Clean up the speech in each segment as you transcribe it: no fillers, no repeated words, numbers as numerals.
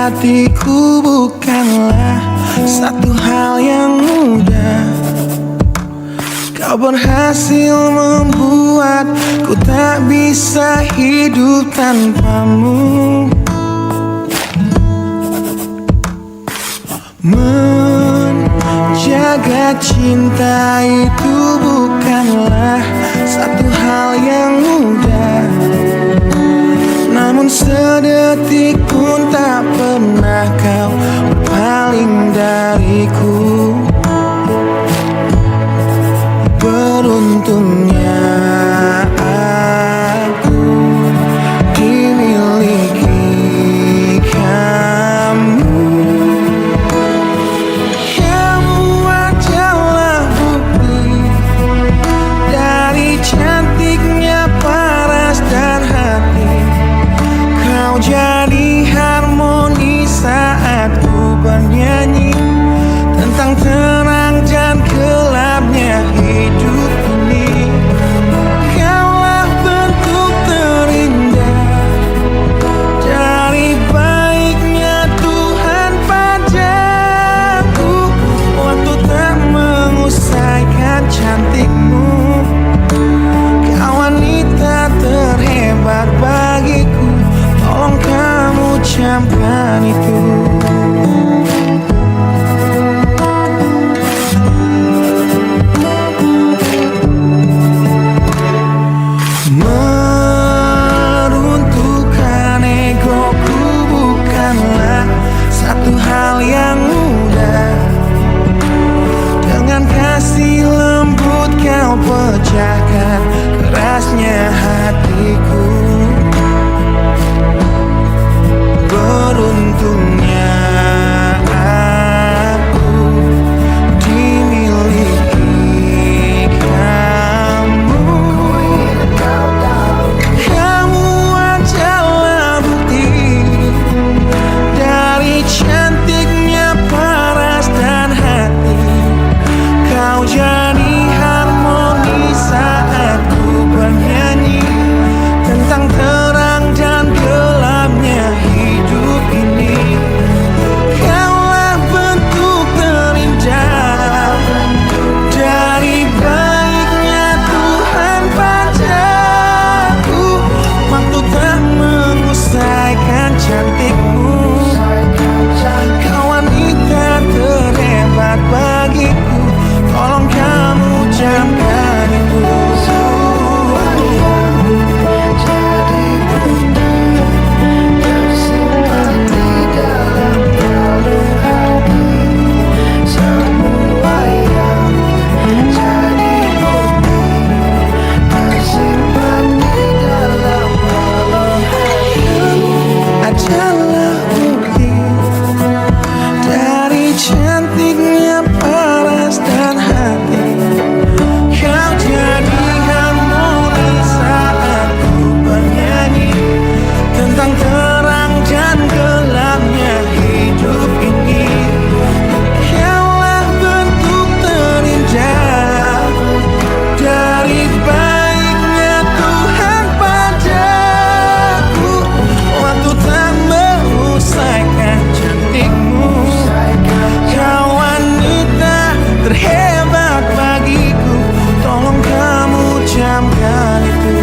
hatiku bukanlah satu hal yang mudah. Kau berhasil membuatku tak bisa hidup tanpamu. Menjaga cinta itu bukanlah satu hal yang mudah. Namun sedetik pun tak pernah kau berpaling dariku. Beruntungnya aku dimiliki kamu. Kamu adalah bukti dari cantiknya paras dan hati. Kau jadi harmoni saat ku bernyanyi tentang terang dan gelapnya hidup ini. Kaulah bentuk terindah dari baiknya Tuhan padaku. Waktu tak mengusaikan cantikmu. Kau wanita terhebat bagiku. Tolong kamu camkan itu. Meruntuhkan egoku bukanlah satu hal yang mudah. Dengan kasih lembut kau pecahkan kerasnya hatiku. Beruntungnya aku dimiliki kamu. Kamu adalah bukti dari cantiknya paras dan hati. Kau jadi harmoni saat ku bernyanyi tentang terang dan gelapnya hidup ini. Kaulah bentuk terindah dari baiknya Tuhan padaku. Waktu tak mengusaikan cantikmu. Kau wanita terhebat bagiku. Tolong kamu camkan itu. Adalah bukti dari cantiknya paras dan hati. Kau jadi harmoni saat ku bernyanyi tentang terang dan gelapnya hidup ini. Kaulah bentuk terindah dari baiknya Tuhan padaku. Waktu tak mengusaikan cantikmu. Kau wanita terhebat bagiku. Tolong kamu camkan itu.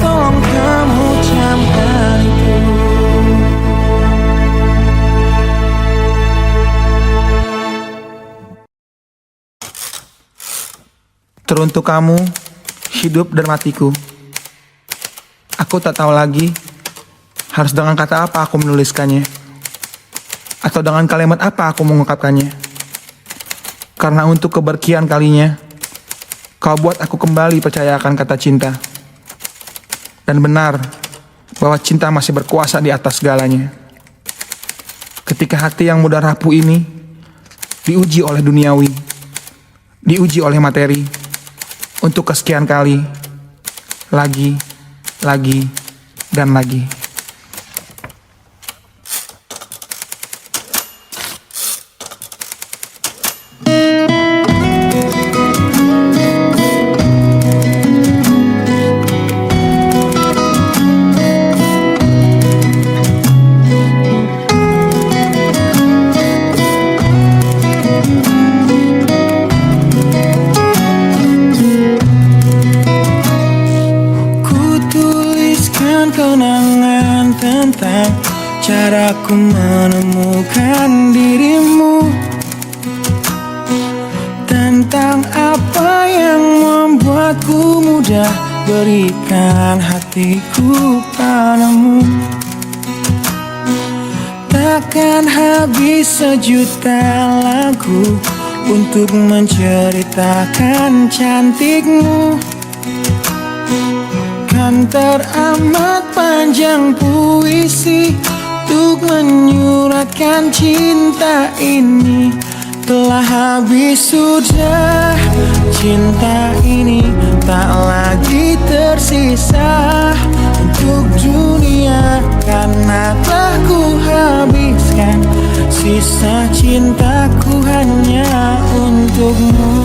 Tolong kamu camkan itu. Teruntuk kamu, hidup dan matiku. Aku tak tahu lagi harus dengan kata apa aku menuliskannya, atau dengan kalimat apa aku mengungkapkannya. Karena untuk keberkian kalinya, kau buat aku kembali percaya akan kata cinta. Dan benar bahwa cinta masih berkuasa di atas segalanya. Ketika hati yang mudah rapuh ini diuji oleh duniawi, diuji oleh materi, untuk kesekian kali, lagi, dan lagi. aku menemukan dirimu. Tentang apa yang membuatku mudah berikan hatiku padamu. Takkan habis sejuta lagu untuk menceritakan cantikmu. Kan teramat panjang puisi untuk menyuratkan cinta ini. Telah habis sudah cinta ini, tak lagi tersisa untuk dunia, karena telah ku habiskan sisa cintaku hanya untukmu.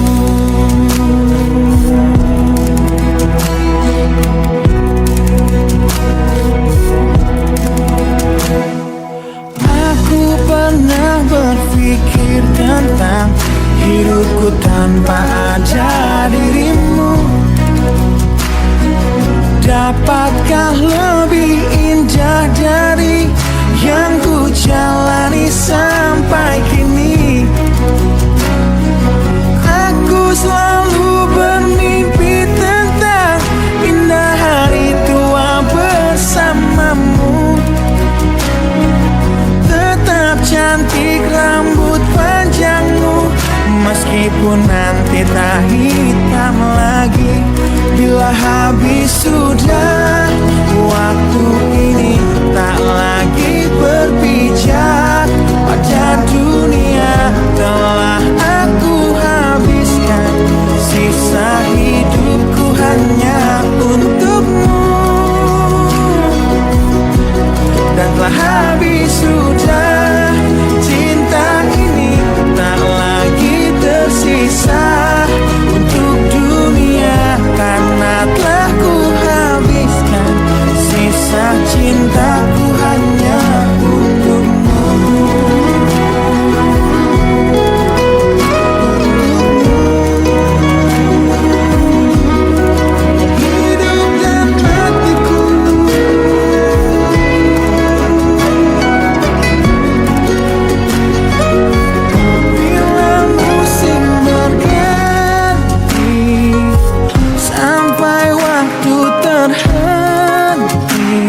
Aku pernah berpikir tentang hidupku tanpa ada dirimu. Dapatkah lebih indah dari yang ku jalani sampai kini? Aku selalu bermimpi tentang indah hari tua bersamamu. Tetap cantik rambut panjangmu, meskipun nanti tak hitam lagi. Bila habis sudah waktu ini, tak lagi berpijak pada dunia. Telah aku habiskan sisa hidupku hanya untukmu. Dan telah habis sudah cinta ini, tak lagi tersisa untuk dunia, karena telah ku habiskan sisa cintaku hanya untukmu. Hidup dan matiku, bila musim berganti, sampai waktu terhenti,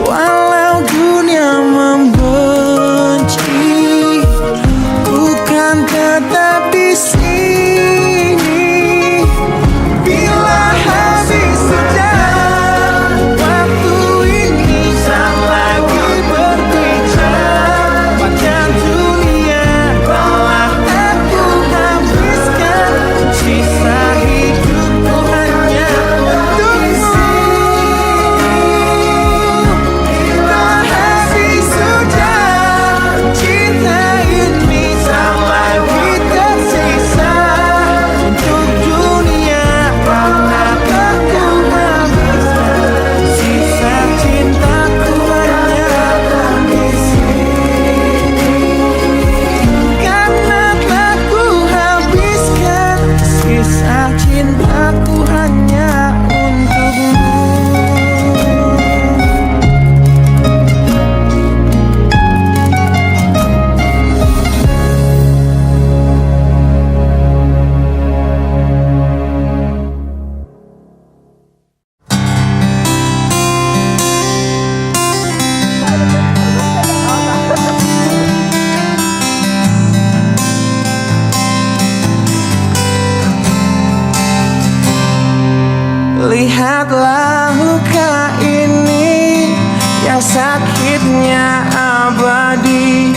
walau dunia membenci, ku kan tetap di sini. Bila habis sudah waktu ini, tak lagi berbicara pada dunia. Telah aku habiskan sisa hidupku hanya untukmu. Bila habis sudah cinta ini, tak lagi tersisa untuk dunia, karena telah ku habiskan sisa cintaku hanya di sini. Karena telah ku habiskan sisa cintaku hanya untukmu. Lihatlah luka ini yang sakitnya abadi,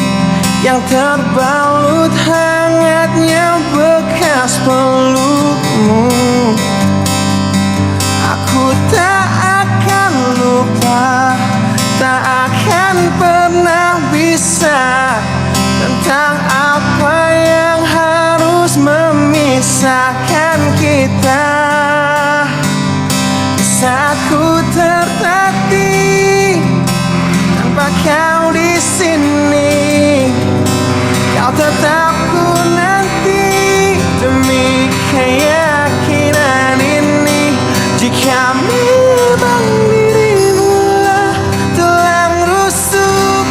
yang terbalut hangatnya bekas pelukmu. Aku tak akan lupa, tak akan pernah bisa, tentang apa yang harus memisahkan kita. Saat ku tertatih tanpa kau di sini, kau tetap ku nanti demi keyakinan ini. Jika memang dirimu lah tulang rusuk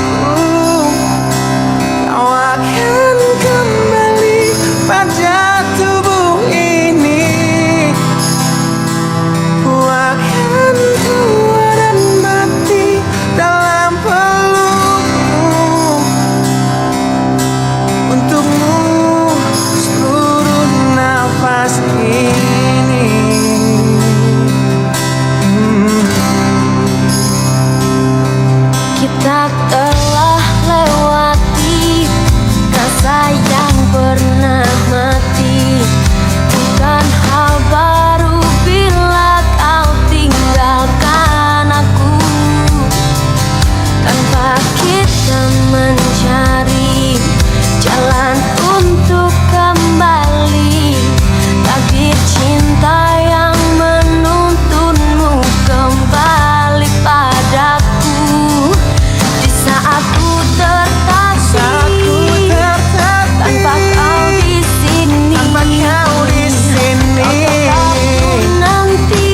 nafas ini. Kita telah lewati rasa yang pernah mati. Bukan hal baru bila kau tinggalkan aku, tanpa kita mencari jalan untuk kembali. Takdir cinta yang menuntunmu kembali padaku. Di saat ku tertatih, tanpa kau di sini, aku tahu nanti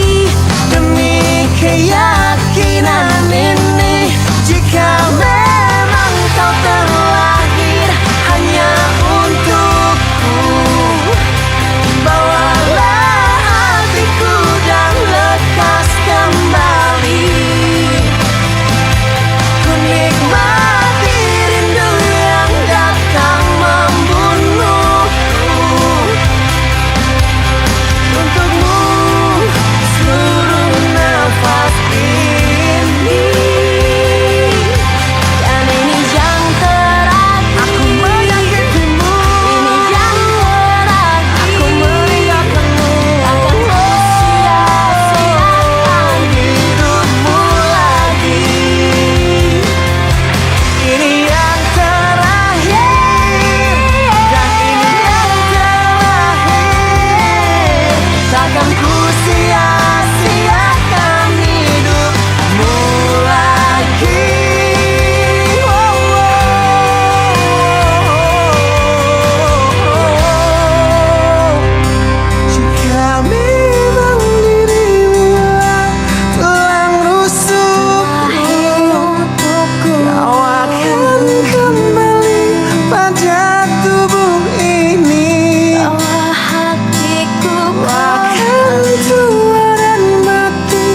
Demi keyakinan ini, jika memang kau terlahir hanya untukku, bawalah hatiku dan lekas kembali. Ku nikmati rindu yang datang membunuhku. Untukmu seluruh nafas ini, dan ini yang terakhir. aku meyakinkanmu. Ini yang terakhir. Aku meninggalkanmu. Takkan ku sia-siakan Hidupmu lagi. Ini yang terakhir, dan ini yang terakhir. Takkan ku sia-siakan hidupmu lagi. Jika memang dirimu telah rusuh, kau akan kembali pada tubuh ini. bawa hatiku Akan tua dan mati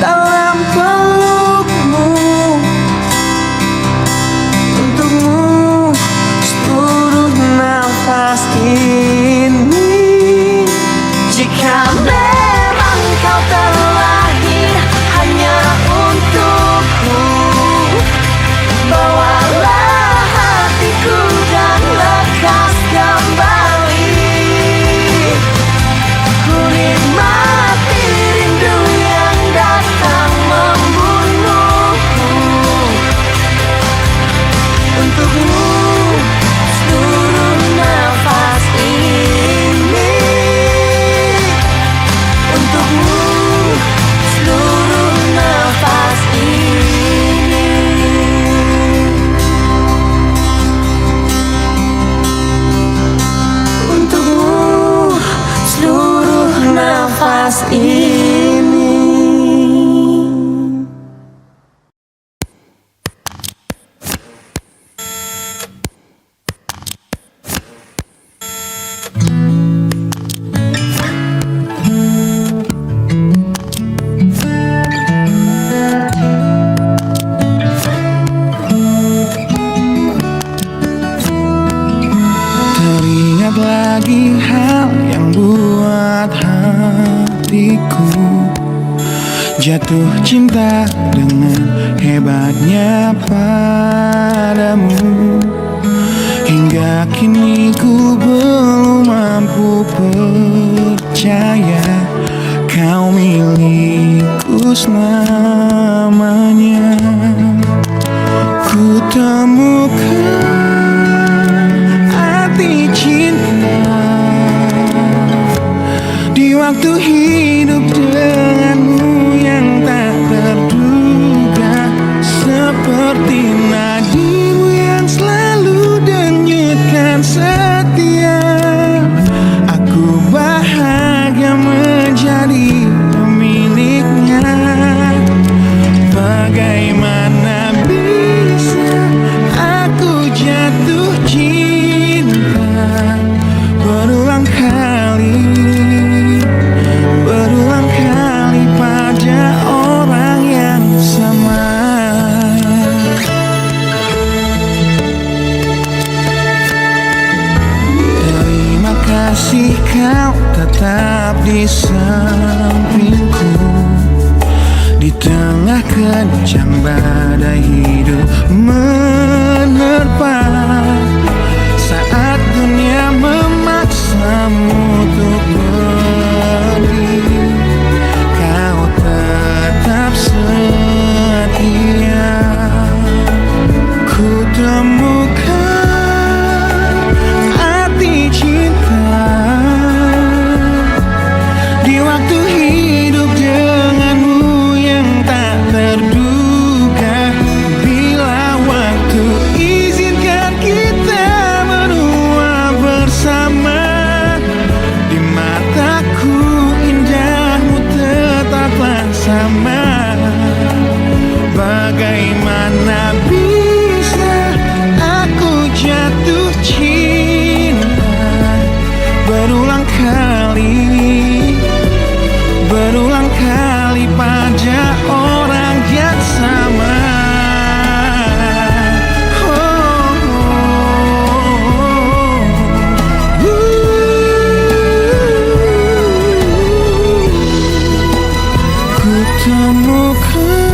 dalam pelukmu. Untukmu seluruh nafas ini. Jika memang kau terlahir hanya untukku, bawalah hatiku dan lekas kembali. Ku nikmati rindu yang datang membunuhku. Untukmu seluruh nafas ini. Untukmu seluruh nafas ini. Untukmu seluruh nafas ini. Teringat lagi hal yang buat hatiku jatuh cinta dengan hebatnya padamu. Hingga kini ku belum mampu percaya kau milikku selamanya. Ku temukan arti cinta di waktu hidup denganmu yang tak terduga. Seperti nadimu yang selalu denyutkan setia, aku bahagia menjadi pemiliknya. Bagaimana bisa aku jatuh cinta berulang kali? di sampingku di tengah kencang badai hidup menerpa. Saat dunia memaksamu untuk pergi, kau tetap setia. Ku temukan arti cinta di waktu hidup denganmu yang tak terduga. Bila waktu izinkan kita menua bersama, di mataku indahmu tetaplah sama. Bagaimana bisa aku jatuh cinta berulang kali pada orang yang sama. Ku temukan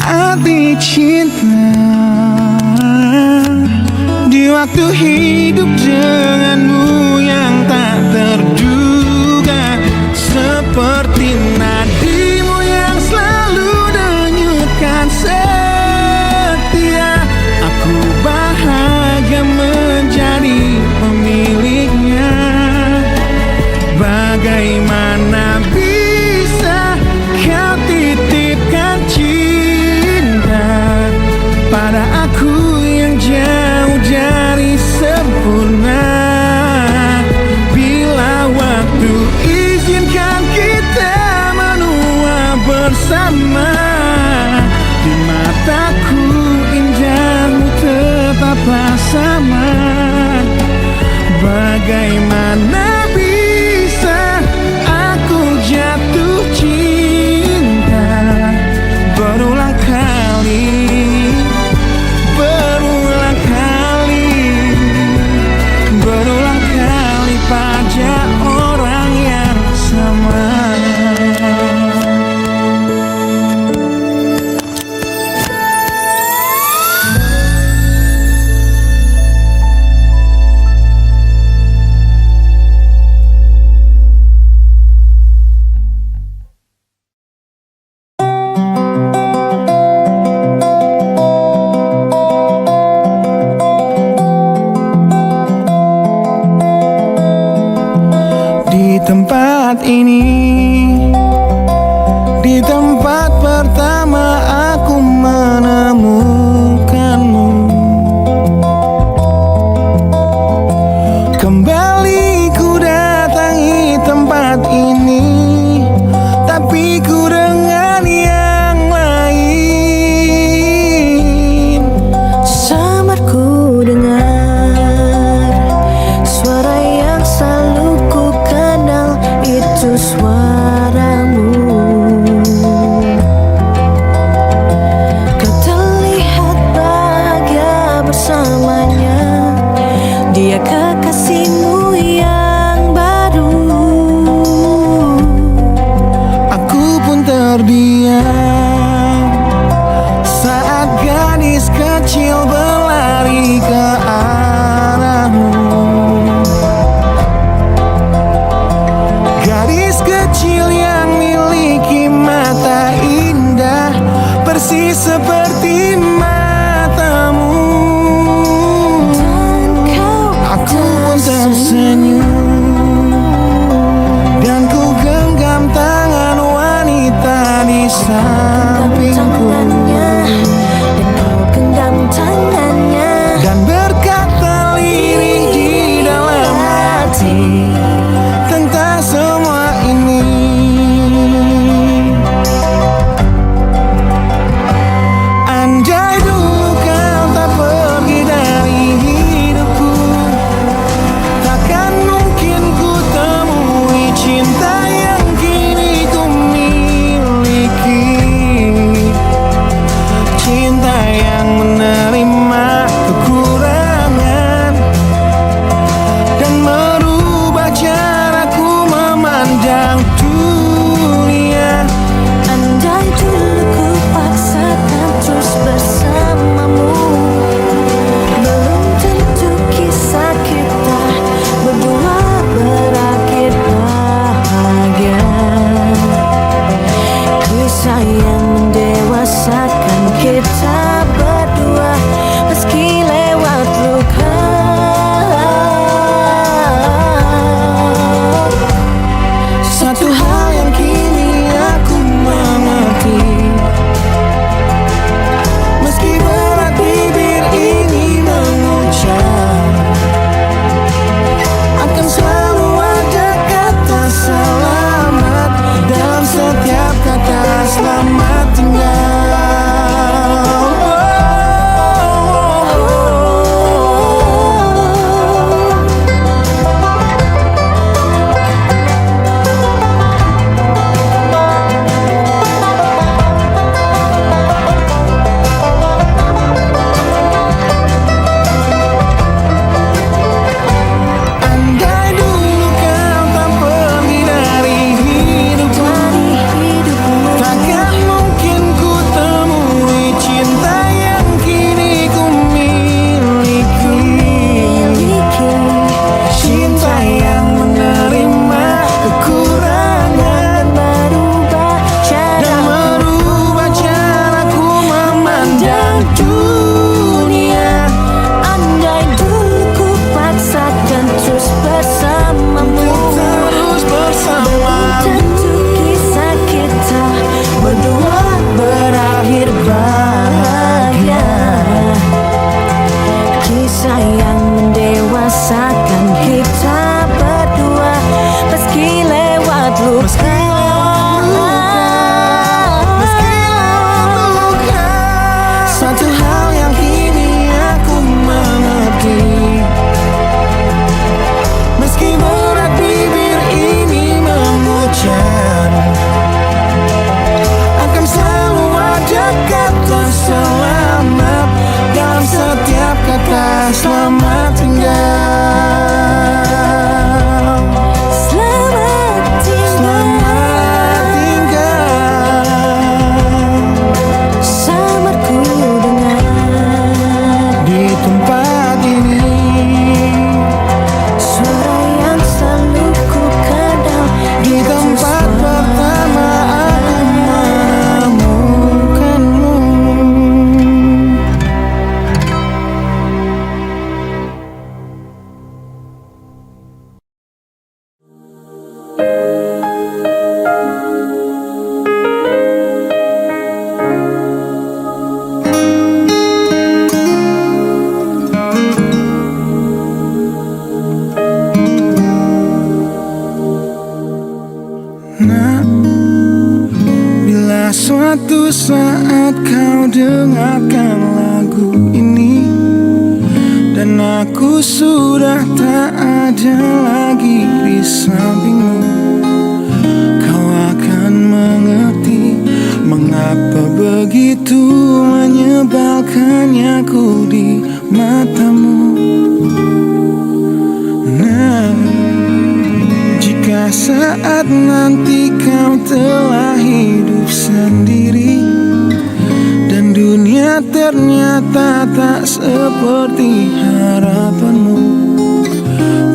arti cinta di waktu hidup denganmu yang tak terduga. Seperti nadimu yang selalu denyutkan setia, aku bahagia menjadi pemiliknya. Bagaimana bisa kau titipkan cinta pada aku yang jauh dari sempurna? Bila waktu izinkan kita menua bersama, di mataku indahmu tetaplah sama. Bagaimana bisa aku jatuh cinta berulang kali pada orang yang sama. Di tempat ini, di tempat pertama aku menemukanmu. Kembali ku datangi tempat ini, tapi ku dengan yang lain. Samar ku dengar suara yang selalu ku kenal, itu suaramu. Kau terlihat bahagia bersamanya, dia kekasihmu yang baru. Aku pun terdiam saat gadis kecil berlari ke arahmu. Gadis kecil yang miliki mata indah persis seperti matamu. Aku pun tersenyum dan ku genggam tangan wanita di sampingku. Dan kau genggam tangannya Dan berkata lirih di dalam hati tentang semua ini. Andai suatu saat kau dengarkan lagu ini, dan aku sudah tak ada lagi di sampingmu, kau akan mengerti mengapa begitu menyebalkannya ku di matamu. Nah, jika saat nanti kau telah hidup sendiri dan dunia ternyata tak seperti harapanmu,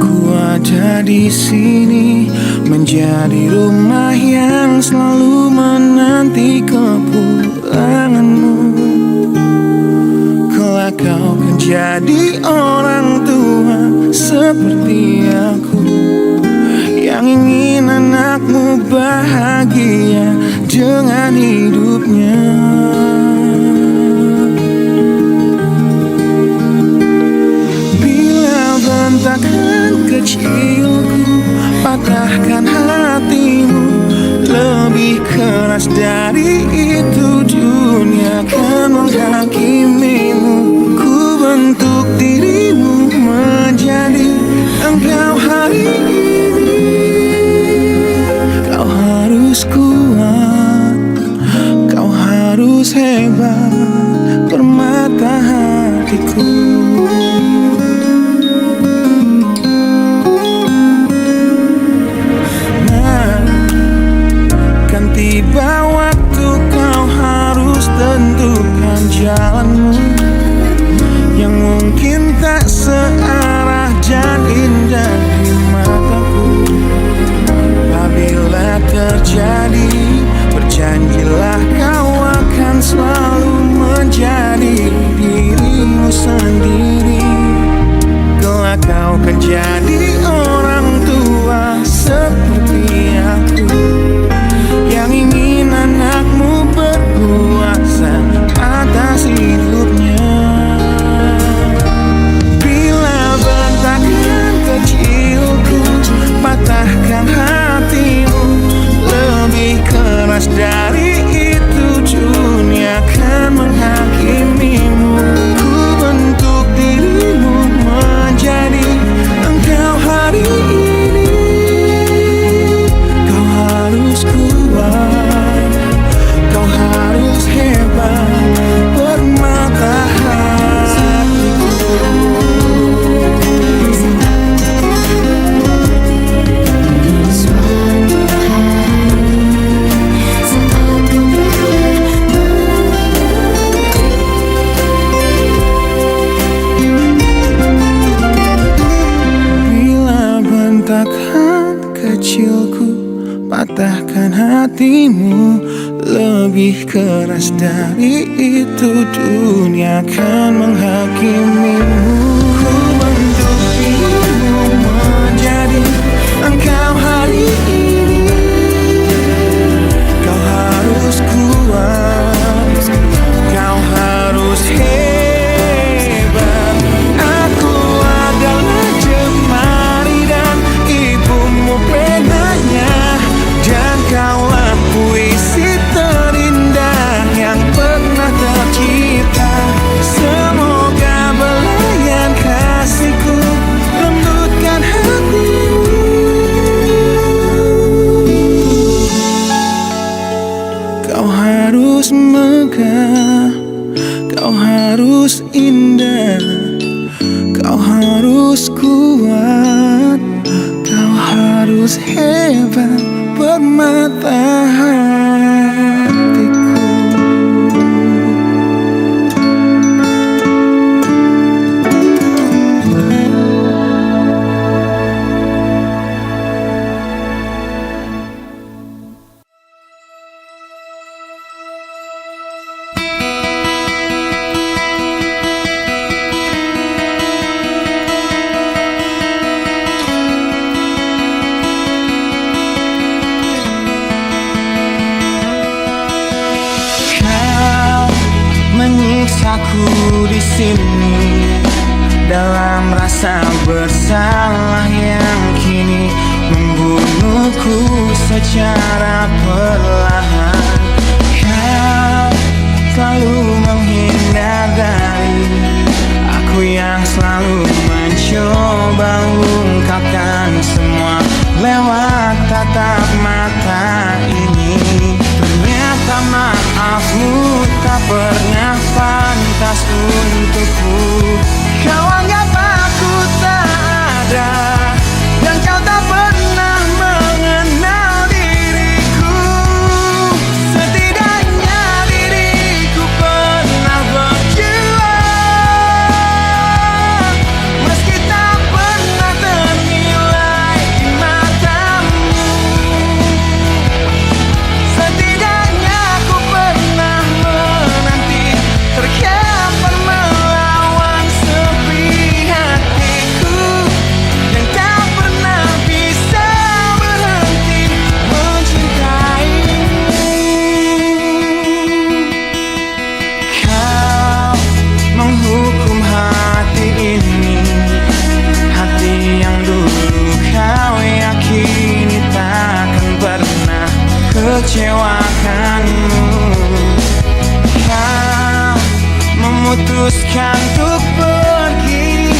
ku ada di sini menjadi rumah yang selalu menanti kepulanganmu. Kelak kau kan jadi orang tua seperti aku, yang ingin anakmu bahagia dengan hidupnya. Bila bentakan kecilku patahkan hatimu, lebih keras dari itu dunia akan menghakimimu. Ku bentuk dirimu menjadi engkau hari ini. Kau harus kuat, kau harus hebat, permata hatiku. Nah, kan tiba waktu kau harus tentukan jalanmu, yang mungkin tak searah dan indah di mataku. Apabila terjadi, berjanjilah kau akan selalu menjadi dirimu sendiri. Kelak kau kan jadi orang tua seperti aku, yang ingin anakmu berkuasa atas hidupnya. Bila bentakan kecilku patahkan hatimu, lebih keras dari itu dunia akan menghakimimu. Ku bentuk dirimu menjadi engkau hari ini. Kau harus kuat, kau harus hebat, permata hatiku. Bentakan kecilku patahkan hatimu, lebih keras dari itu dunia akan menghakimimu. Ku bentuk dirimu menjadi engkau hari ini. Kau harus kuat, kau harus hebat. Aku adalah jemari dan ibumu penanya, dan kaulah puisi terindah yang pernah tercipta. Semoga belayan kasihku lembutkan hatimu. Kau harus megah, kau harus indah, kau harus kuat, kau harus hebat, permata hatiku. Menyiksaku di sini dalam rasa bersalah yang kini membunuhku secara perlahan. mata ini. Ternyata maafmu tak pernah pantas untukku. Kau anggap aku tak ada, dan kau tak pernah mengenal diriku. Setidaknya diriku pernah berjuang, meski tak pernah ternilai di matamu. Setidaknya aku pernah menanti, terkapar melawan sepi hatiku yang tak pernah bisa berhenti mencintaimu. Kau menghukum hati ini, hati yang dulu kau yakini takkan pernah kecewakanmu. Kau memutuskan untuk pergi,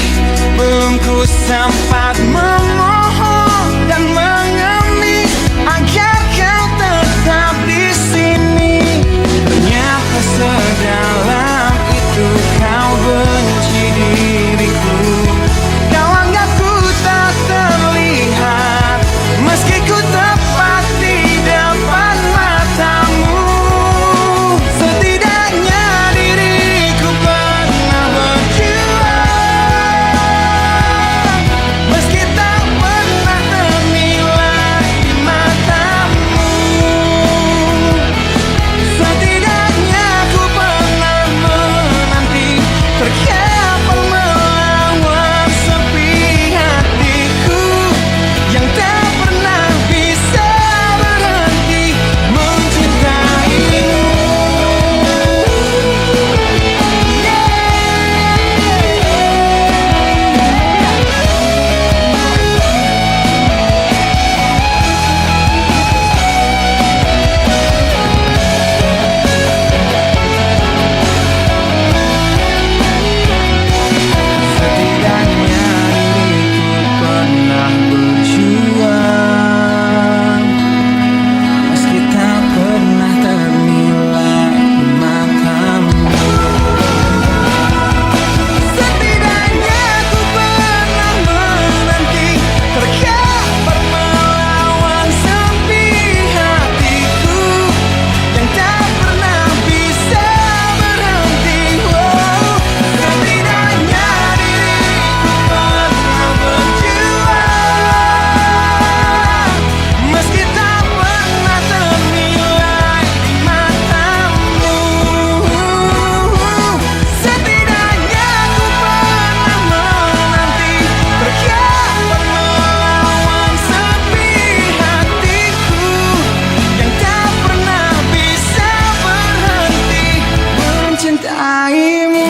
belum ku sempat memohon dan mengemis agar kau tetap di sini. Ternyata sedalam itu kau benci diriku. Kau anggap ku tak terlihat, meski ku tepat di depan matamu. Setidaknya diriku pernah berjuang, meski tak pernah ternilai di matamu. Setidaknya ku pernah menanti, terkapar melawan sepi hatiku yang tak pernah bisa berhenti mencintaimu. Setidaknya diriku pernah berjuang, meski tak pernah ternilai di matamu. Setidaknya ku pernah menanti, terkapar melawan sepi hatiku yang tak pernah bisa berhenti. Setidaknya diriku pernah berjuang, meski tak pernah ternilai di matamu. Setidaknya ku pernah menanti, terkapar melawan sepi hatiku yang tak pernah bisa berhenti mencintaimu.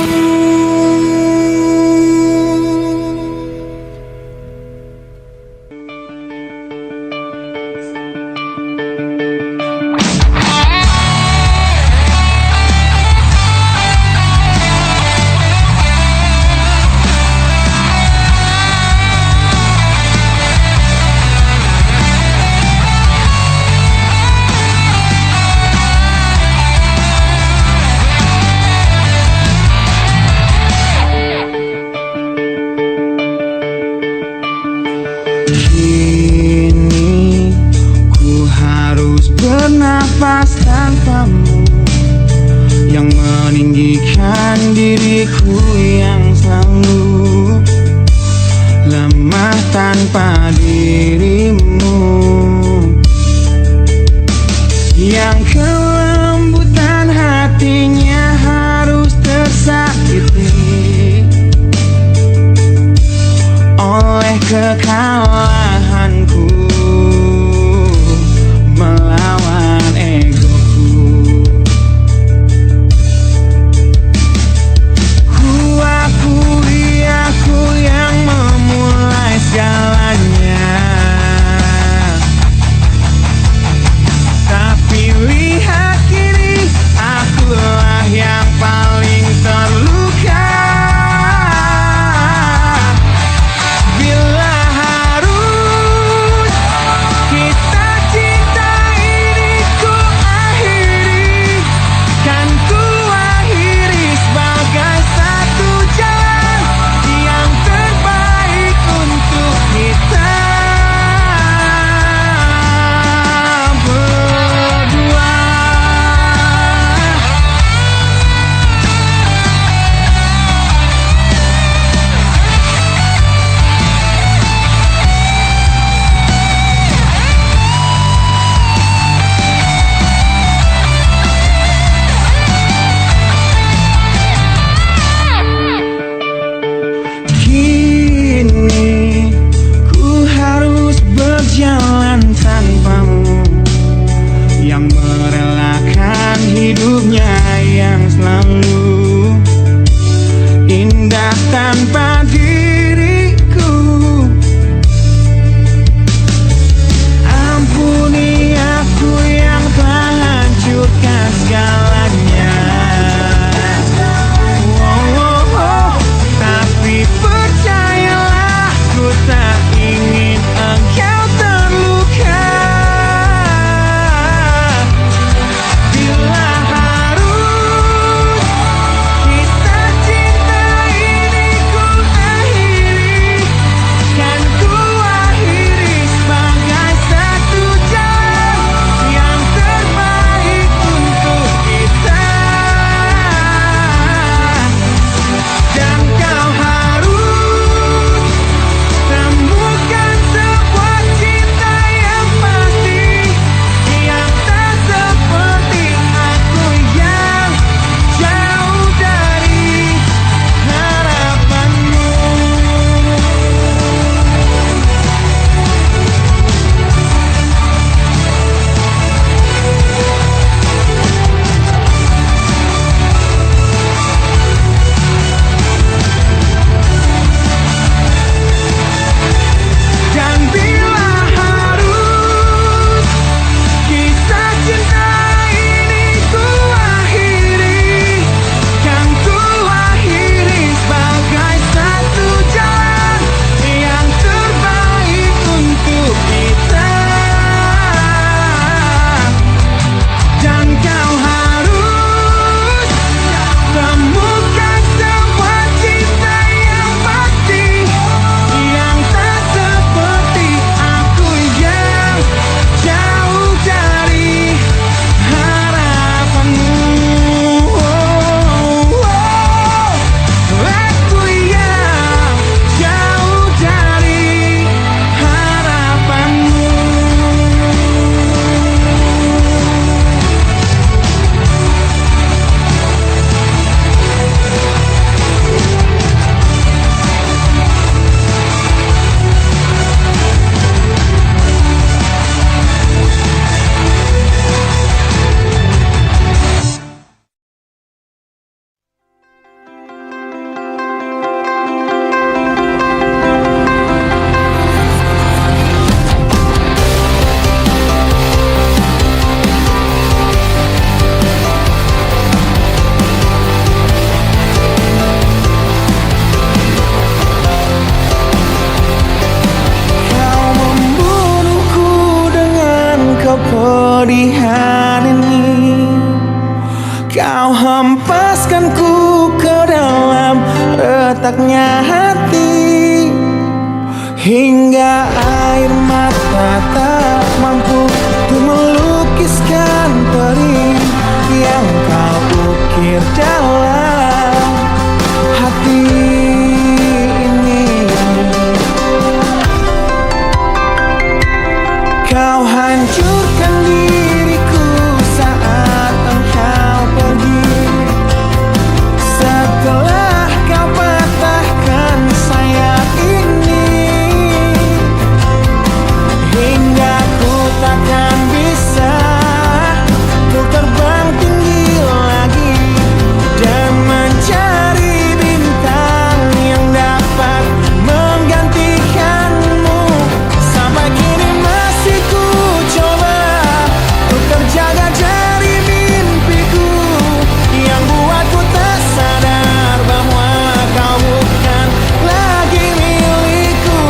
Kini ku harus bernafas tanpamu, yang meninggikan diriku yang selalu lemah tanpa dirimu, yang kelembutan hatinya harus tersakiti oleh kekalahanku melawan egoku. Ku akui aku yang memulai segalanya. retaknya hati, hingga air mata tak mampu untuk melukiskan perih yang kau ukir dalam hati ini. Kau hancurkan diriku saat engkau pergi, setelah kau patahkan sayap ini, hingga ku takkan bisa untuk terbang tinggi lagi dan mencari bintang yang dapat menggantikanmu. Sampai kini masih ku coba untuk terjaga dari mimpiku yang buatku tak sadar bahwa kau bukan lagi milikku.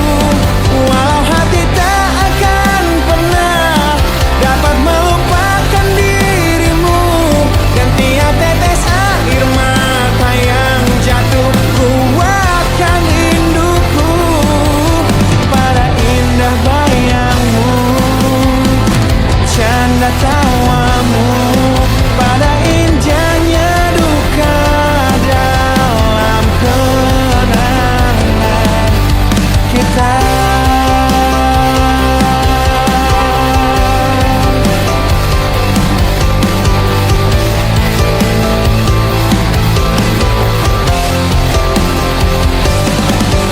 Walau hati tak akan pernah dapat melupakan dirimu, dan tiap tetes air mata yang jatuh ku akan rinduku pada indah bayangmu, canda tawamu, pada indahnya duka dalam kenangan kita.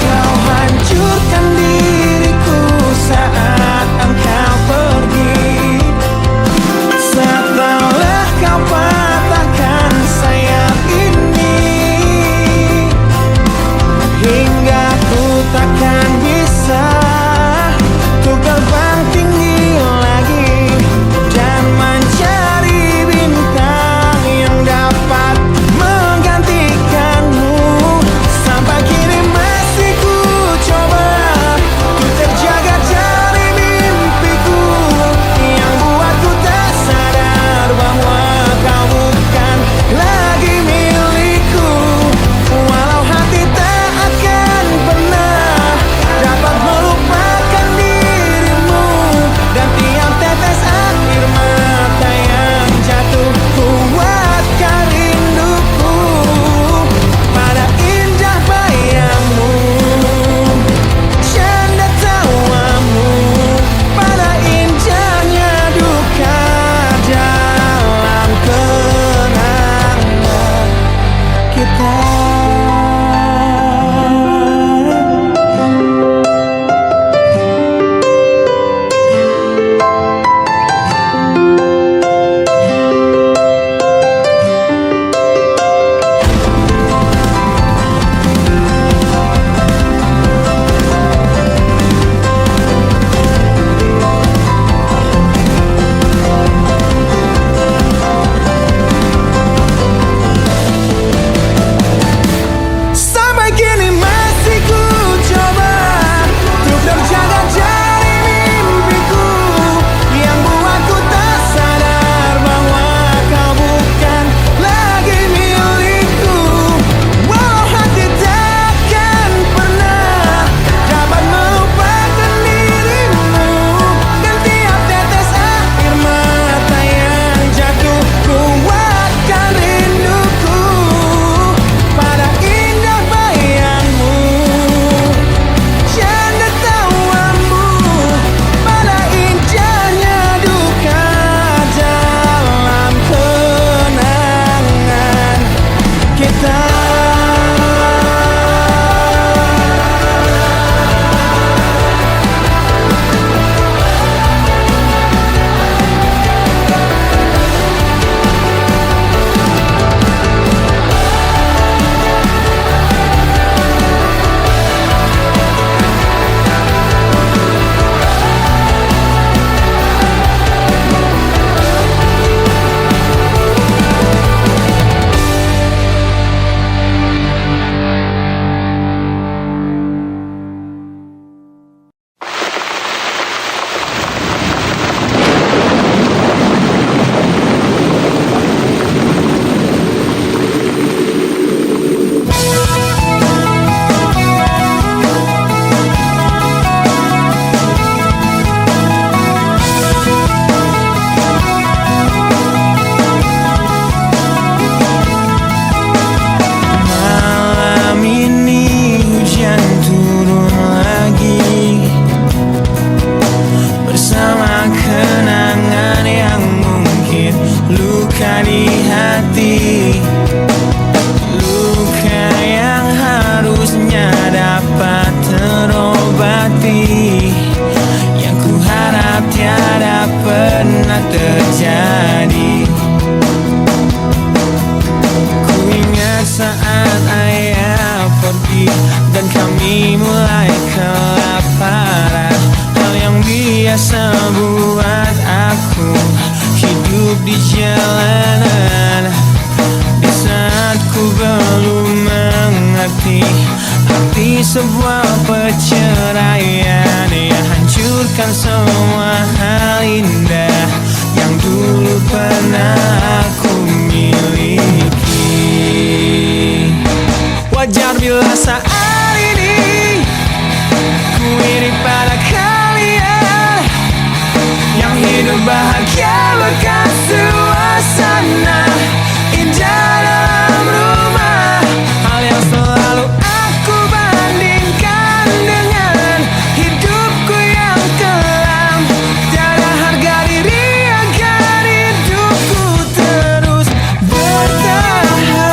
Kau hancurkan diriku saat engkau pergi, pernah terjadi. Ku ingat saat ayah pergi dan kami mulai kelaparan. Hal yang biasa buat aku hidup di jalanan. Di saat ku belum mengerti arti sebuah perceraian yang hancurkan semua hal indah yang dulu pernah aku miliki. Wajar bila saat ini ku iri pada kalian yang hidup bahagia bekas suasana indah dalam rumah. Hal yang selalu aku bandingkan dengan hidupku yang kelam. Tiada harga diri agar hidupku terus bertahan.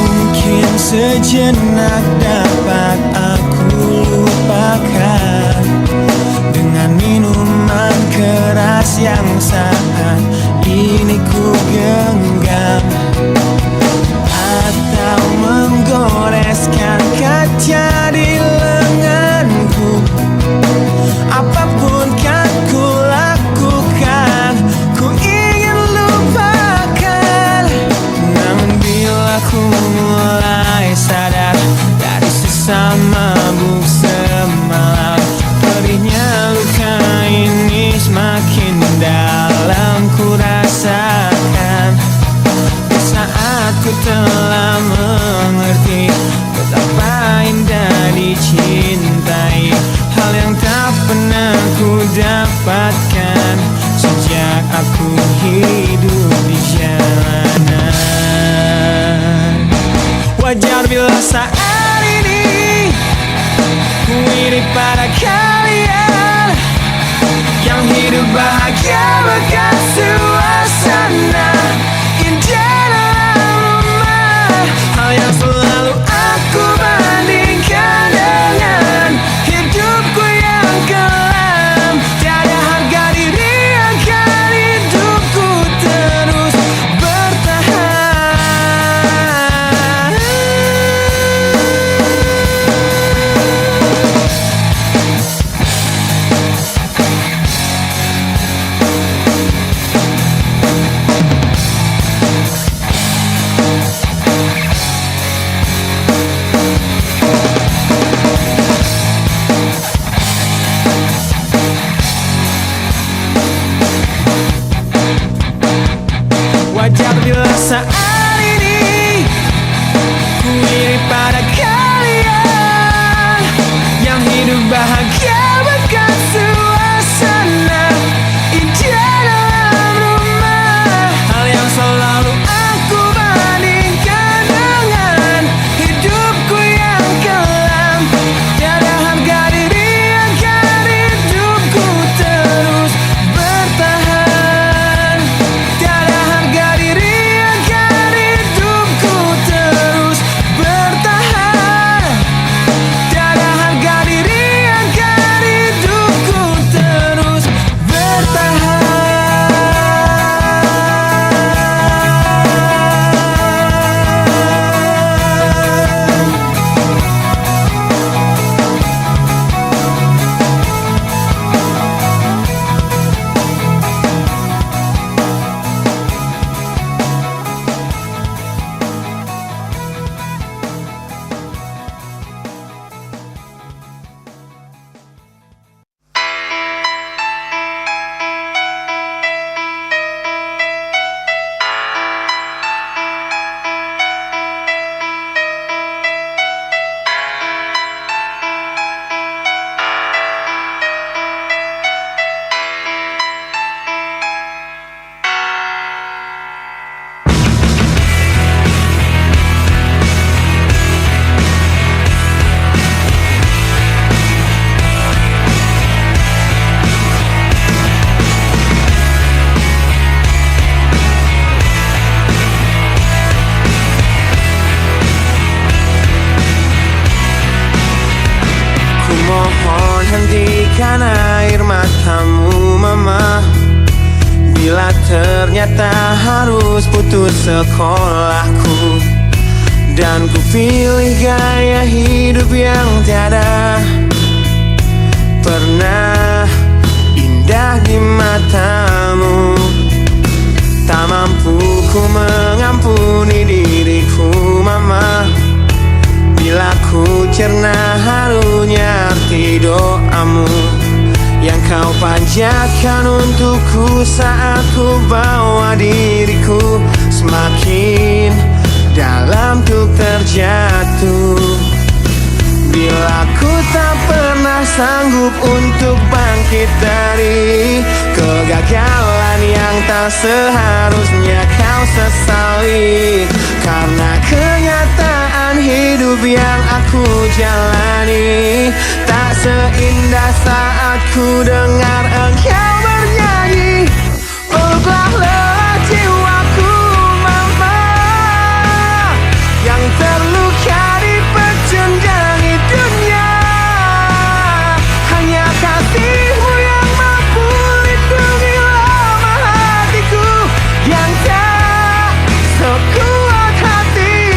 Mungkin sejenak dapat aku lupakan dengan minuman keras yang saat ini ku genggam, atau menggoreskan kaca di lenganku. Apapun kan ku lakukan, ku ingin lupakan. Namun bila ku mulai sadar dari sisa mabuk semalam, perihnya luka ini semakin dalam ku rasakan. Di saat ku telah mengerti betapa indah dicintai, hal yang tak pernah ku dapatkan sejak aku hidup di jalanan. Wajar bila saat ini ku iri pada kalian yang hidup bahagia bekas suasana indah dalam rumah. Hal yang selalu aku bandingkan dengan hidupku yang kelam. Tiada harga diri agar hidupku terus bertahan. Wajar bila saat ini ku iri pada kalian yang hidup bahagia bekas suasana indah dalam rumah. Hal yang selalu aku bandingkan dengan hidupku yang kelam. Tiada harga diri agar hidupku terus bertahan. Tiada harga diri agar hidupku terus bertahan. Tiada harga diri agar harus putus sekolahku, dan ku pilih gaya hidup yang tiada pernah indah di matamu. Tak mampu ku mengampuni diriku, mama, bila ku cerna harunya arti doamu yang kau panjatkan untukku saat ku bawa diriku semakin dalam untuk terjatuh. Bila ku tak pernah sanggup untuk bangkit dari kegagalan yang tak seharusnya kau sesali, karena kenyataan hidup yang aku jalani tak seindah saat ku dengar engkau bernyanyi. Peluklah lelah jiwaku, mama, yang terluka di pecundangi dunia. Hanya kasihmu yang mampu lindungi lemah hatiku yang tak sekuat hatimu.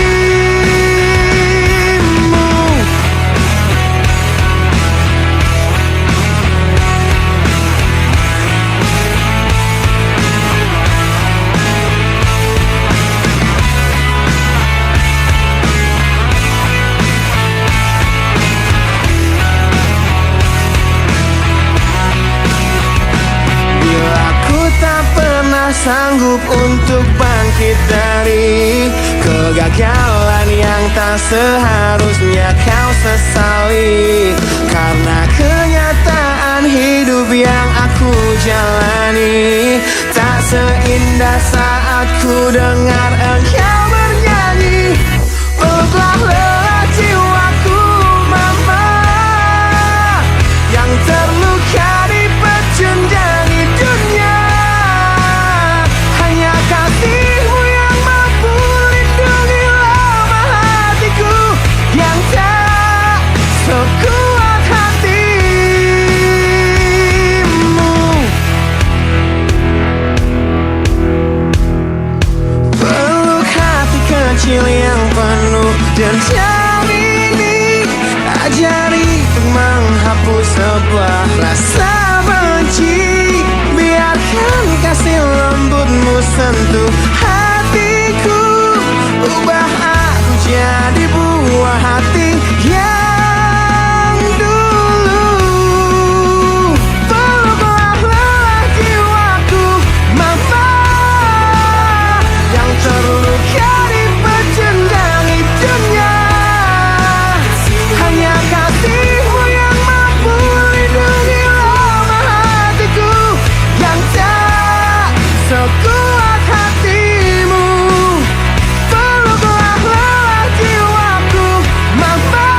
Bila ku tak pernah sanggup untuk bangkit dari kegagalan yang tak seharusnya kau sesali, karena kenyataan hidup yang aku jalani tak seindah saat ku dengar engkau bernyanyi. Peluklah lelah jiwaku, mama, yang terluka di pecundangi dunia. Hanya kasihmu yang mampu lindungi lemah hatiku yang tak sekuat hatimu. Peluk hati kecil yang penuh dendam ini, ajari untuk menghapus sebuah rasa benci. Biarkan kasih lembutmu sentuh hatiku, ubah aku jadi buah hati yang dulu. Peluklah lelah jiwaku, mama, yang terluka di pecundangi dunia. Hanya kasihmu yang mampu lindungi lemah hatiku yang tak sekuat hatimu. Peluklah lelah jiwaku, mama,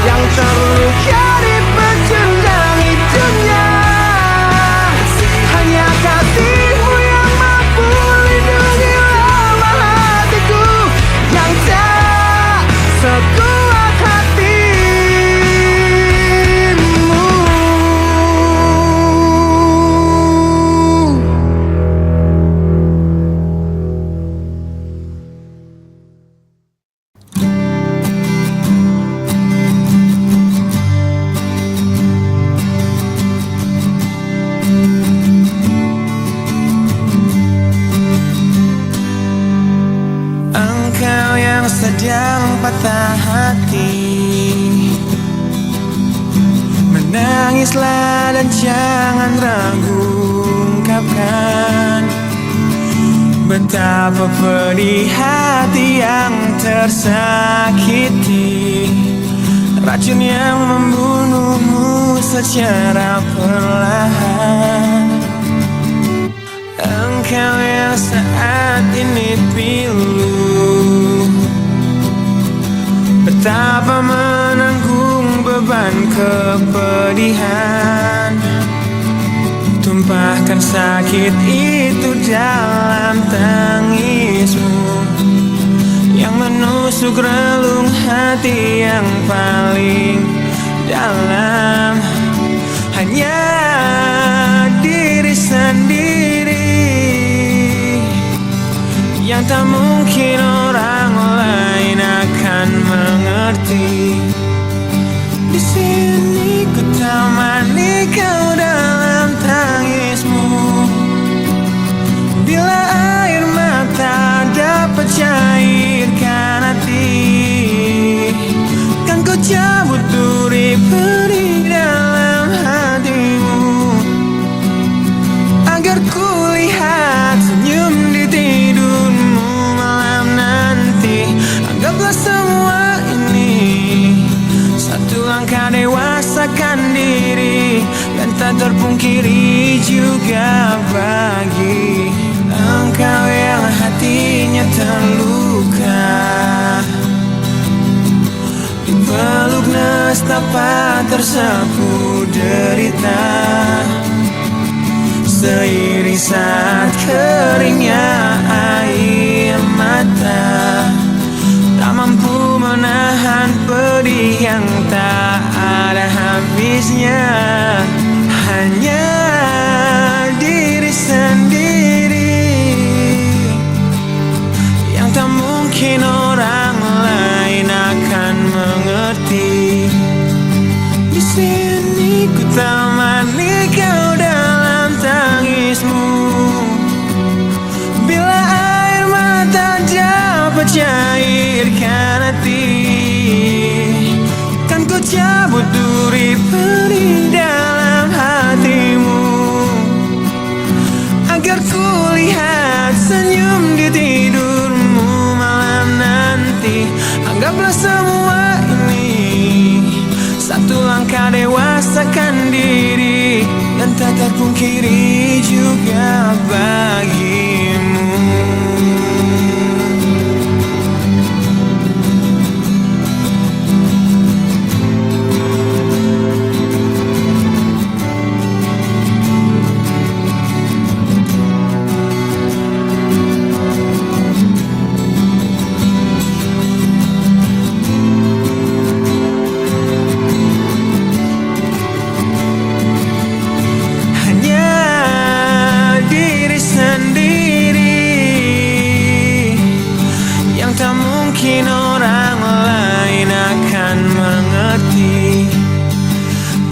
yang terluka di pecundangi dunia. Hanya kasihmu yang mampu lindungi lemah hatiku yang tak sekuat hatimu. Engkau yang sedang patah hati, menangislah dan jangan ragu ungkapkan betapa pedih hati yang tersakiti, racun yang membunuhmu secara perlahan. Engkau yang saat ini pilu, betapa menanggung beban kepedihan, tumpahkan sakit itu dalam tangismu yang menusuk relung hati yang paling dalam. Hanya diri sendiri tak mungkin orang lain akan mengerti. Di sini ku temani kau dalam tangismu. Bila air mata dapat cairkan hati, kan ku cabut duri perih dalam hatimu, agar ku lihat senyum di tidurmu malam nanti. Anggaplah semua ini satu langkah dewasakan diri, dan tak terpungkiri juga bagi engkau yang hatinya terluka. Dipeluk nestapa tersapu derita, seiring saat keringnya air mata, tak mampu menahan pedih yang tak ada habisnya. Hanya diri sendiri yang tak mungkin orang lain akan mengerti. Di sini ku temani kau dalam tangismu. Bila air mata dapat cairkan hati, kan ku cabut duri perih dalam hatimu, agar ku lihat senyum di tidurmu malam nanti. Anggaplah semua ini satu langkah dewasakan diri, dan tak terpungkiri juga bagimu. Mungkin orang lain akan mengerti.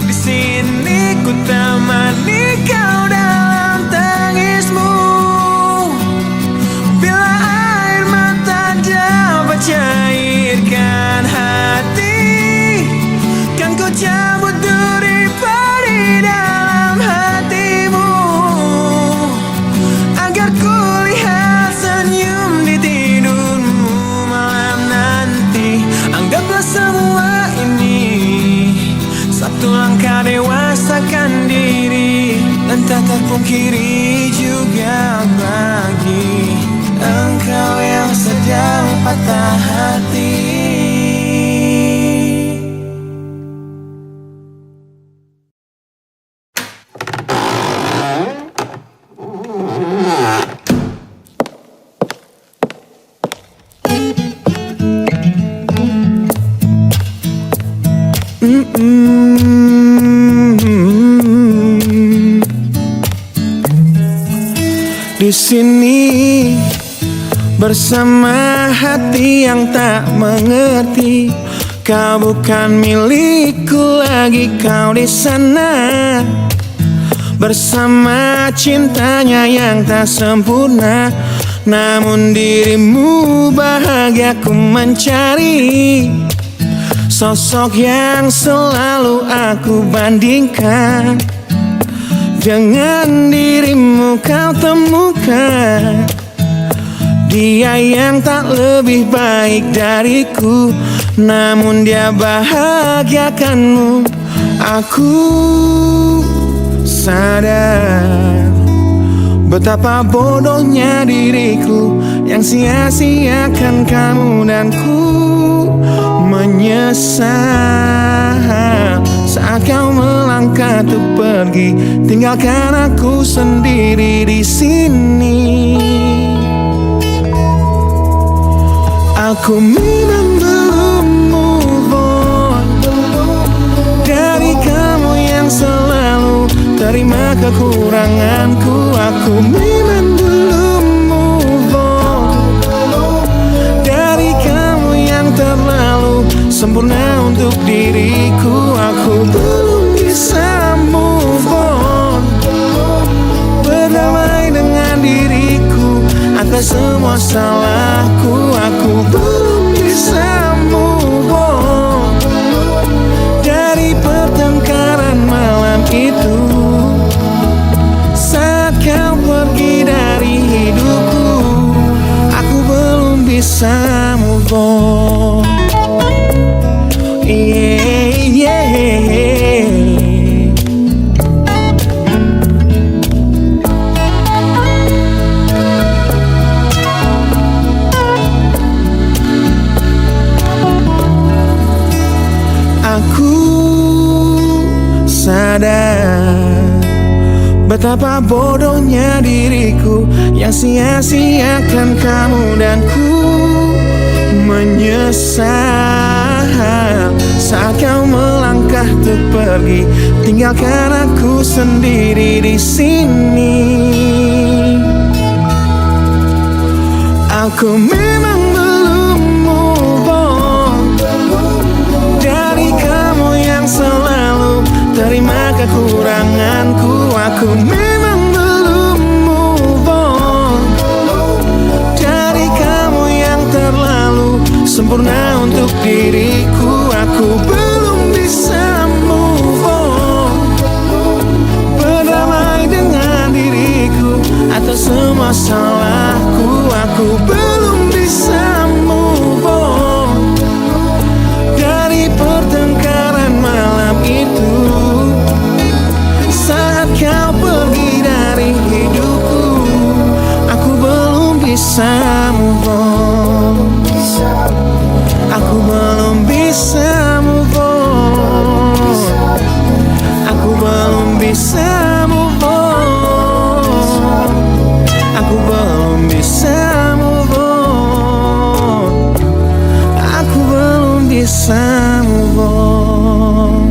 Di sini ku temani kau dalam tangismu. Bila air mata dapat cairkan hati, kan ku cabut duri perih dalam hatimu, agar ku lihat senyum di tidurmu malam nanti. Anggaplah semua ini satu langkah dewasakan diri, dan tak terpungkiri juga bagi engkau yang sedang patah hati. Di sini bersama hati yang tak mengerti. Kau bukan milikku lagi, kau di sana bersama cintanya yang tak sempurna. Namun dirimu bahagia ku mencari, sosok yang selalu aku bandingkan dengan dirimu. Kau temukan dia yang tak lebih baik dariku, namun dia bahagiakanmu. Aku sadar betapa bodohnya diriku yang sia-siakan kamu, dan ku menyesal saat kau melangkah untuk pergi, tinggalkan aku sendiri di sini. Aku memang belum move on dari kamu yang selalu terima kekuranganku. Aku memang belum move on Atas semua salahku, aku belum bisa move on dari pertengkaran malam itu. Saat kau pergi dari hidupku, aku belum bisa move on. Yeah, yeah. Aku sadar betapa bodohnya diriku yang sia-siakan kamu, dan ku menyesal saat kau melangkah untuk pergi, tinggalkan aku sendiri di sini. Aku memang belum move on dari kamu yang selalu terima kekuranganku. Aku memang belum move on dari kamu yang terlalu sempurna untuk diriku. Aku belum bisa move on, berdamai dengan diriku atas semua salahku. Aku belum bisa move on dari pertengkaran malam itu. Saat kau pergi dari hidupku, aku belum bisa move on. Aku belum bisa move on. Aku belum bisa move on. Aku belum bisa move on. Aku belum bisa move on.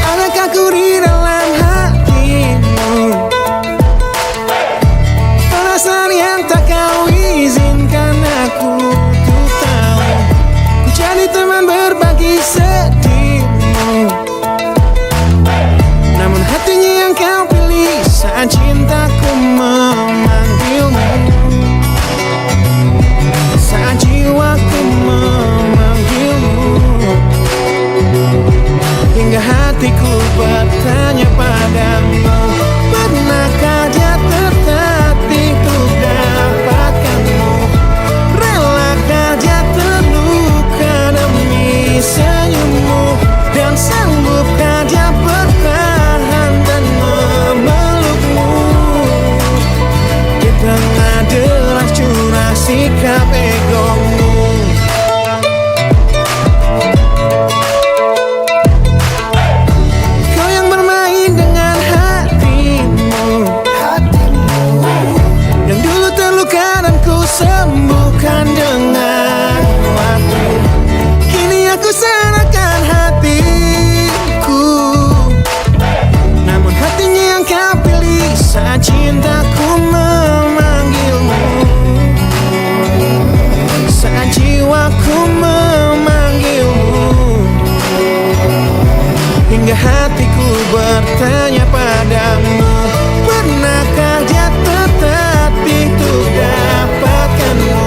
Adakah ku di dalam hatimu, perasaan yang tak kau izinkan aku untuk tahu. Ku jadi teman berbagi sedihmu, namun hatinya yang kau pilih saat cintaku memanggilmu, saat jiwaku memanggilmu. Hingga hatiku bertanya padamu, pernahkah dia tertatih untuk dapatkanmu? Relakah dia terluka demi senyummu? Dan sanggupkah dia bertahan dan memelukmu? Di tengah deras curah sikap egomu. Kau yang bermain dengan hatimu, yang dulu terluka dan ku sembuhkan dengan waktu. Kini aku serahkan hatiku, namun hatinya yang kau pilih saat cintaku memanggilmu, saat jiwaku memanggilmu. Hingga hatiku bertanya padamu, pernahkah dia tertatih untuk dapatkanmu?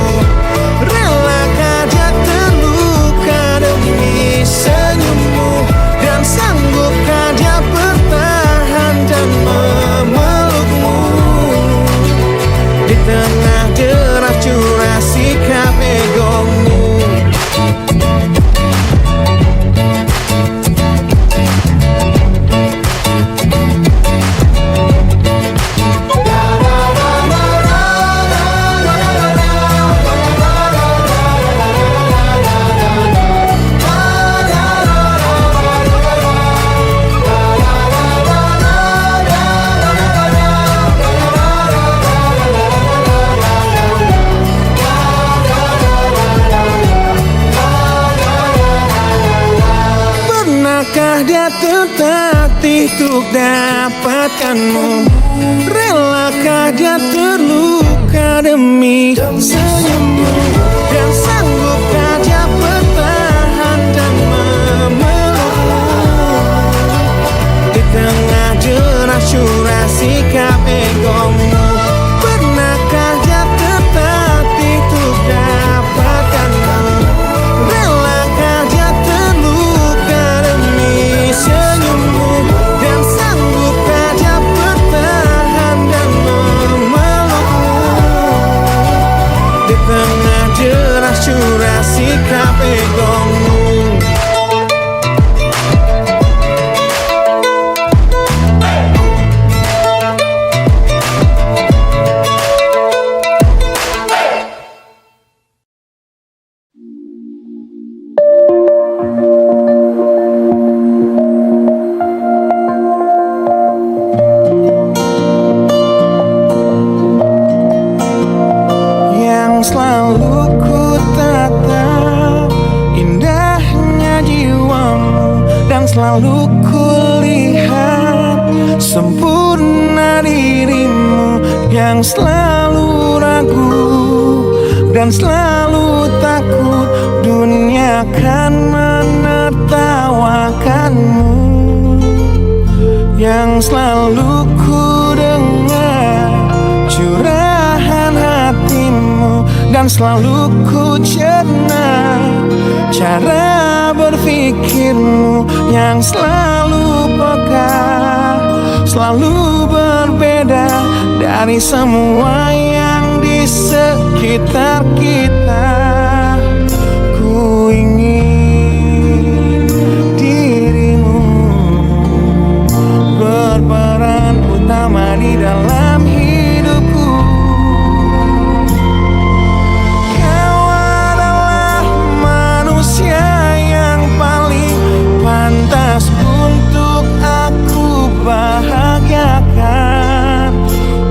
Relakah dia terluka demi senyummu? Dan sanggupkah dia bertahan dan memelukmu? Di tengah deras curah sikap egomu. Pernahkah dia tertatih untuk dapat mendapatkanmu? Relakah dia terluka demi senyummu? Dan sanggupkah dia bertahan dan memelukmu? Di tengah deras curah sikap egomu, pernahkah dia tertatih untuk dapatkanmu? Relakah dia terluka demi senyummu? Dan sanggupkah dia bertahan dan memelukmu? Di tengah deras curah sikap egomu. Yang selalu ku tatap indahnya jiwamu, dan selalu ku lihat sempurna dirimu. Yang selalu ragu dan selalu takut dunia akan menertawakanmu. Yang selalu ku dengar curahan hatimu, dan selalu ku cerna cara berfikirmu. Yang selalu peka, selalu berbeda dari semua yang di sekitar kita. Ku ingin dirimu berperan utama di dalam hidupku. Kau adalah manusia yang paling pantas untuk aku bahagiakan.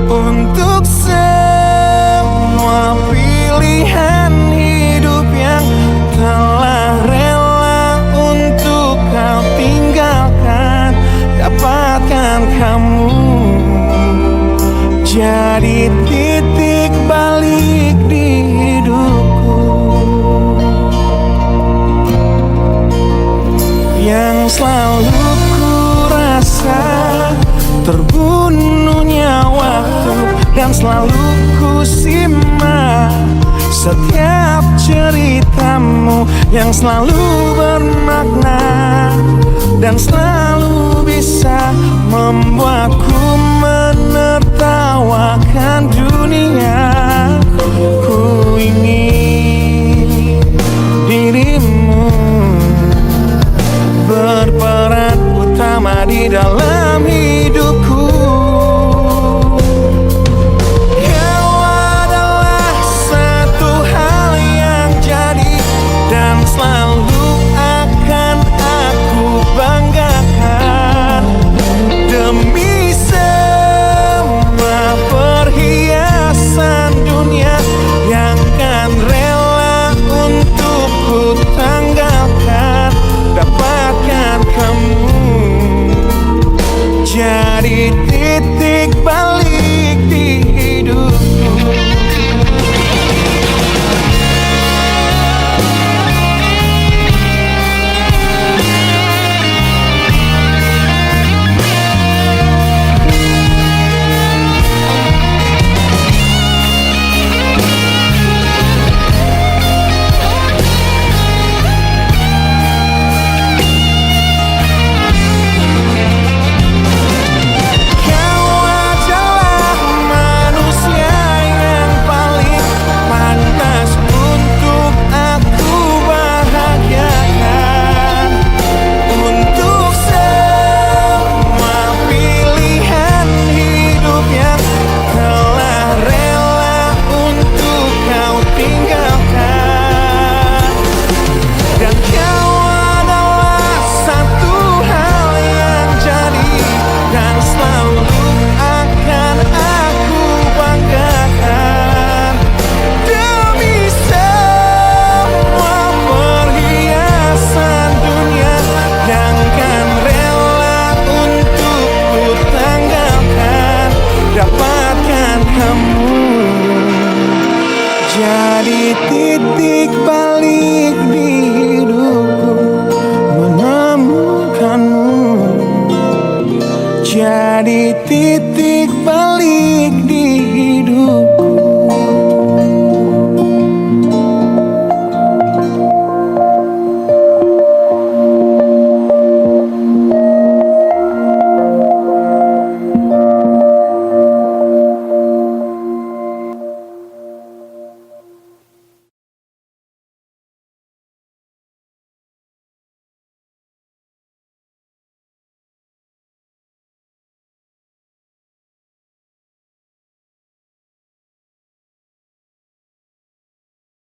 Untuk semua pilihan hidup yang telah rela untuk kau tinggalkan, dapatkan kamu jadi titik balik di hidupku. Yang selalu ku rasa terbunuhnya waktu, dan selalu ku simak setiap ceritamu. Yang selalu bermakna dan selalu bisa membuatku menertawakan dunia. Ku ingin dirimu berperan utama di dalam hidupku. Kau adalah satu hal yang jadi dan selalu akan aku banggakan. Demi semua perhiasan dunia yang kan rela untuk ku tanggalkan, dapatkan kamu jadi titik balik di hidupku. Kau adalah Jadi titik balik di hidupku menemukanmu. Jadi titik balik di hidup